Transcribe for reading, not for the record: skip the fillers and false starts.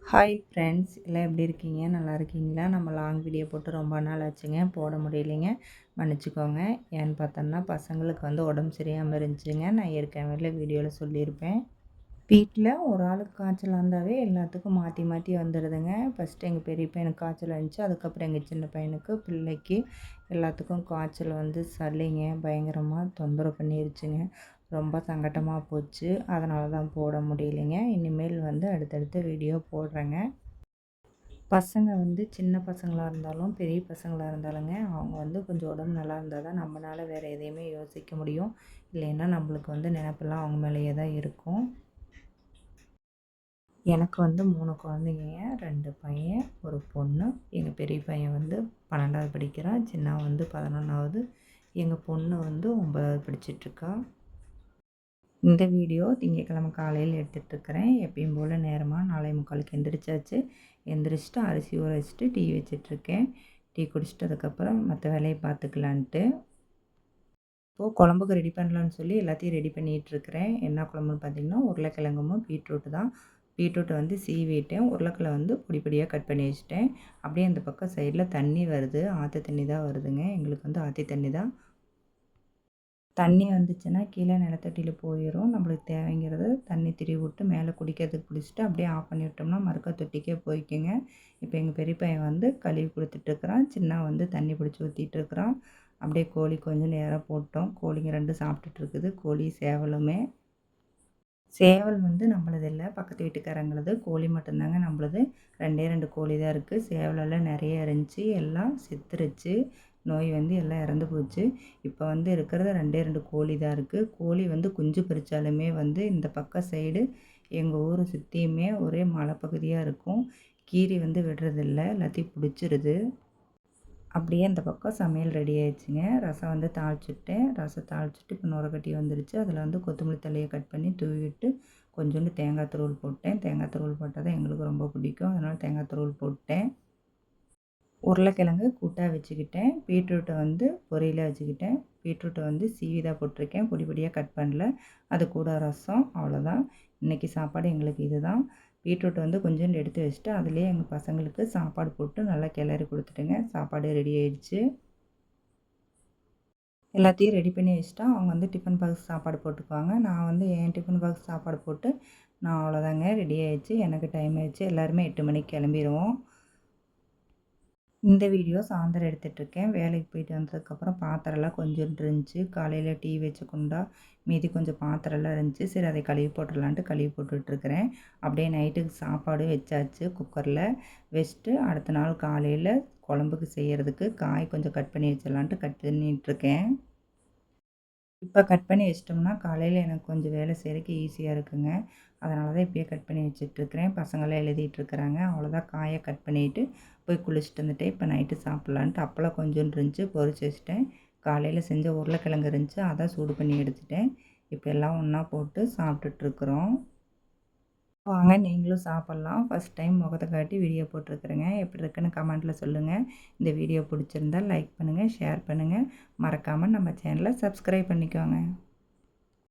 Hi friends, எல்லாம் எப்படி இருக்கீங்க? நல்லா இருக்கீங்களா? நம்ம லாங் வீடியோ போட்டு ரொம்ப நாள் ஆச்சுங்க, போட முடியலைங்க, மன்னிச்சிக்கோங்க. ஏன்னு பார்த்தோம்னா பசங்களுக்கு உடம்பு சரியாமல் இருந்துச்சுங்க. நான் ஏற்கனவே வீடியோவில் சொல்லியிருப்பேன். வீட்டில் ஒரு ஆளுக்கு காய்ச்சல் வந்தாவே எல்லாத்துக்கும் மாற்றி மாற்றி வந்துடுதுங்க. ஃபஸ்ட்டு எங்கள் பெரிய பையனுக்கு காய்ச்சல் வந்துச்சு, அதுக்கப்புறம் எங்கள் சின்ன பையனுக்கு, பிள்ளைக்கு எல்லாத்துக்கும் காய்ச்சல் சளிங்க பயங்கரமாக தொந்தரவு பண்ணிருச்சுங்க. ரொம்ப சங்கட்டமாக போச்சு. அதனால தான் போட முடியலைங்க. இனிமேல் அடுத்தடுத்த வீடியோ போடுறேங்க. பசங்க சின்ன பசங்களாக இருந்தாலும் பெரிய பசங்களாக இருந்தாலுங்க, அவங்க கொஞ்சம் உடம்பு நல்லா இருந்தால் தான் நம்மளால் வேறு எதையுமே யோசிக்க முடியும். இல்லைன்னா நம்மளுக்கு நினப்பெல்லாம் அவங்க மேலேயே தான் இருக்கும். எனக்கு 3 குழந்தைங்க, 2 பையன், 1 பொண்ணு. எங்கள் பெரிய பையன் 12வது படிக்கிறான், சின்னவன் 11வது, எங்கள் பொண்ணு 9வது படிச்சிட்ருக்கா. இந்த வீடியோ திங்கட்கிழமை காலையில் எடுத்துகிட்ருக்கிறேன். எப்பயும் போல் நேரமாக 4:45க்கு எந்திரிச்சாச்சு. எந்திரிச்சிட்டு அரிசி ஊற வச்சுட்டு டீ வச்சிட்ருக்கேன். டீ குடிச்சிட்டு அதுக்கப்புறம் மற்ற வேலையை பார்த்துக்கலான்ட்டு. இப்போது குழம்புக்கு ரெடி பண்ணலான்னு சொல்லி எல்லாத்தையும் ரெடி பண்ணிகிட்ருக்கிறேன். என்ன குழம்புன்னு பார்த்திங்கன்னா உருளைக்கிழங்கும் பீட்ரூட்டு தான். பீட்ரூட்டை சீவிட்டேன். உருளைக்கிழங்கு பொடி பொடியாக கட் பண்ணி வச்சுட்டேன். அப்படியே அந்த பக்கம் சைடில் தண்ணி வருது. ஆற்று தண்ணி தான் வருதுங்க. எங்களுக்கு ஆற்று தண்ணி தான். தண்ணி வந்துச்சுன்னா கீழே நிலத்தடியில் போயிடும். நம்மளுக்கு தேவைங்கிறது தண்ணி திரிவி விட்டு மேலே குடிக்கிறதுக்கு பிடிச்சிட்டு அப்படியே ஆஃப் பண்ணி விட்டோம்னா மறுக்க தொட்டிக்கே போய்க்குங்க. இப்போ எங்கள் பெரிய பையன் கழுவி கொடுத்துட்ருக்குறான். சின்ன தண்ணி பிடிச்சி ஊற்றிட்டுருக்குறான். அப்படியே கோழி கொஞ்சம் நேரம் போட்டோம். கோழிங்க 2 சாப்பிட்டுட்ருக்குது. கோழி சேவலுமே. சேவல் நம்மளது இல்லை, பக்கத்து வீட்டுக்காரங்களது. கோழி மட்டும்தாங்க நம்மளது. 2 கோழி தான் இருக்குது. சேவலெல்லாம் நிறைய இருந்துச்சு, எல்லாம் செத்துருச்சு. நோய் எல்லாம் இறந்து போச்சு. இப்போ இருக்கிறது 2 கோழி தான் இருக்குது. கோழி குஞ்சு பொரித்தாலுமே இந்த பக்கம் சைடு எங்கள் ஊரை சுற்றியுமே ஒரே மலைப்பகுதியாக இருக்கும். கீரி விடுறதில்ல, எல்லாத்தையும் பிடிச்சிருது. அப்படியே அந்த பக்கம் சமையல் ரெடி ஆயிடுச்சுங்க. ரசம் தாளிச்சுட்டேன். ரசம் தாளிச்சுட்டு இப்போ நுரக்கட்டி வந்துருச்சு. அதில் கொத்தமல்லி தழையை கட் பண்ணி தூவிட்டு கொஞ்சோண்டு தேங்காய் துருவல் போட்டேன். தேங்காய் துருவல் போட்டால் தான் எங்களுக்கு ரொம்ப பிடிக்கும். அதனால் தேங்காய் துருவல் போட்டேன். உருளைக்கிழங்கு கூட்டாக வச்சுக்கிட்டேன். பீட்ரூட்டை பொரியலாக வச்சுக்கிட்டேன். பீட்ரூட்டை சீவி தான் போட்டிருக்கேன், பொடி பொடியாக கட் பண்ணல. அது கூட ரசம், அவ்வளோதான். இன்றைக்கி சாப்பாடு எங்களுக்கு இது தான். பீட்ரூட் கொஞ்சோண்டு எடுத்து வச்சுட்டு அதுலேயே எங்கள் பசங்களுக்கு சாப்பாடு போட்டு நல்லா கிளறி கொடுத்துட்டுங்க. சாப்பாடு ரெடி ஆயிடுச்சு. எல்லாத்தையும் ரெடி பண்ணி வச்சுட்டா அவங்க டிஃபன் பாக்ஸ் சாப்பாடு போட்டுக்குவாங்க. நான் என் டிஃபன் பாக்ஸ் சாப்பாடு போட்டு நான் அவ்வளோதாங்க, ரெடி ஆயிடுச்சு. எனக்கு டைம் ஆயிடுச்சு. எல்லாருமே 8 மணிக்கு கிளம்பிடுவோம். இந்த வீடியோ சாயந்தரம் எடுத்துகிட்ருக்கேன். வேலைக்கு போயிட்டு வந்ததுக்கப்புறம் பாத்திரம்லாம் கொஞ்சோண்டு இருந்துச்சு. காலையில் டீ வச்ச குண்டா மீதி கொஞ்சம் பாத்திரம்லாம் இருந்துச்சு. சரி, அதை கழுவி போட்டுடலான்ட்டு கழுவி போட்டுட்ருக்கிறேன். அப்படியே நைட்டுக்கு சாப்பாடு வச்சாச்சு. குக்கரில் வச்சுட்டு அடுத்த நாள் காலையில் குழம்புக்கு செய்கிறதுக்கு காய் கொஞ்சம் கட் பண்ணி வச்சிடலான்ட்டு கட் பண்ணிகிட்ருக்கேன். இப்போ கட் பண்ணி வச்சிட்டோம்னா காலையில் எனக்கு கொஞ்சம் வேலை செய்கிறதுக்கு ஈஸியாக இருக்குங்க. அதனால தான் இப்போயே கட் பண்ணி வச்சிட்ருக்கிறேன். பசங்களாம் எழுதிட்டுருக்குறாங்க. அவ்வளோதான், காயை கட் பண்ணிவிட்டு போய் குளிச்சுட்டு வந்துட்டு இப்போ நைட்டு சாப்பிட்லான்ட்டு அப்பளம் கொஞ்சோண்டு இருந்துச்சு, பொரிச்சு வச்சுட்டேன். காலையில் செஞ்ச உருளைக்கிழங்கு இருந்துச்சு, அதான் சூடு பண்ணி எடுத்துட்டேன். இப்போ எல்லாம் ஒன்றா போட்டு சாப்பிட்டுட்ருக்குறோம். வாங்க, நீங்களும் சாப்பிட்லாம். ஃபஸ்ட் டைம் முகத்தை காட்டி வீடியோ போட்டிருக்குறேங்க. எப்படி இருக்குன்னு கமெண்ட்டில் சொல்லுங்கள். இந்த வீடியோ பிடிச்சிருந்தால் லைக் பண்ணுங்கள், ஷேர் பண்ணுங்கள். மறக்காமல் நம்ம சேனலை சப்ஸ்கிரைப் பண்ணிக்கோங்க.